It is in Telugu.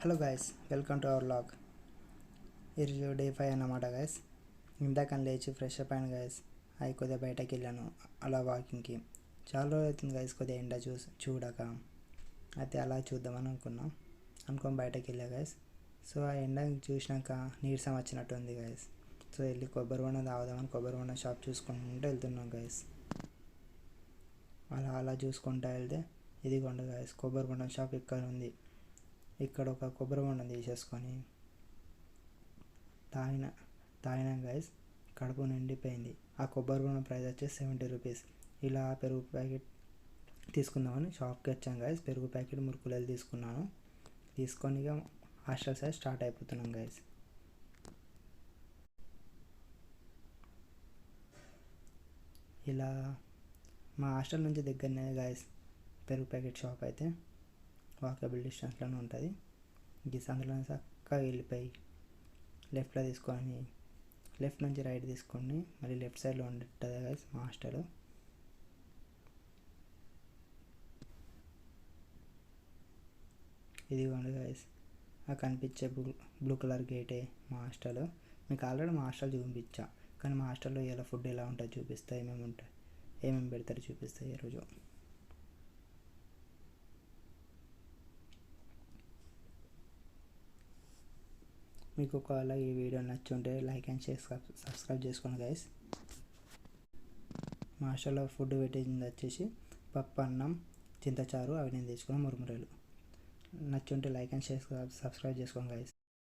Hello guys, welcome to our vlog. ఈరోజు డే 5 అన్నమాట గైస్. ఇందాక లేచి ఫ్రెష్ అప్ అయిన గైస్. కొద్దిగా బయటకు వెళ్ళాను అలా వాకింగ్కి. చాలా రోజులు అవుతుంది గైస్ కొద్దిగా ఎండ చూడక. అయితే అలా చూద్దామని అనుకొని బయటకు వెళ్ళా గైస్. సో ఆ ఎండ చూసినాక నీరసం వచ్చినట్టు ఉంది గైస్. సో వెళ్ళి కొబ్బరి బొండం తాగుదామని కొబ్బరి బొండం షాప్ చూసుకుంటూ వెళ్తున్నాం గైస్. అలా చూసుకుంటూ వెళ్తే ఇదిగోండి గైస్, కొబ్బరి బొండం షాప్ ఇక్కడ ఉంది. ఇక్కడ ఒక కొబ్బరి బొండం తీసేసుకొని తాగిన గైస్, కడుపు నిండిపోయింది. ఆ కొబ్బరి బొండం ప్రైస్ వచ్చేసి 70 రూపీస్. ఇలా పెరుగు ప్యాకెట్ తీసుకుందామని షాప్కి వచ్చాను గైస్. పెరుగు ప్యాకెట్ మురుకులు తీసుకున్నాను. తీసుకొని ఇక హాస్టల్ సైడ్ స్టార్ట్ అయిపోతున్నాం గైస్. ఇలా మా హాస్టల్ నుంచి దగ్గరనే గైస్ పెరుగు ప్యాకెట్ షాప్ అయితే వాకబుల్ డిస్టెన్స్లోనే ఉంటుంది. ఈ సందులో చక్కగా వెళ్ళిపోయి లెఫ్ట్లో తీసుకొని లెఫ్ట్ నుంచి రైట్ తీసుకొని మళ్ళీ లెఫ్ట్ సైడ్లో ఉంటుంది గైస్ మా హాస్టల్. ఇదిగోండి గైస్, ఆ కనిపించే బ్లూ కలర్ గేటే మా హాస్టల్. మీకు ఆల్రెడీ మా హాస్టల్ చూపించా, కానీ మా హాస్టల్లో ఇలా ఫుడ్ ఎలా ఉంటుంది చూపిస్తా, ఏమేమి పెడతారు చూపిస్తాయి ఈరోజు. మీకు ఒకవేళ ఈ వీడియో నచ్చుంటే లైక్ అండ్ షేర్ సబ్స్క్రైబ్ చేసుకోండి గైస్. మా హాస్టల్లో ఫుడ్ పెట్టింది వచ్చేసి పప్పు, అన్నం, చింతచారు, అవి నేను తెచ్చుకున్న మురుమురేలు. నచ్చుంటే లైక్ అండ్ షేర్ సబ్స్క్రైబ్ చేసుకోండి గైస్.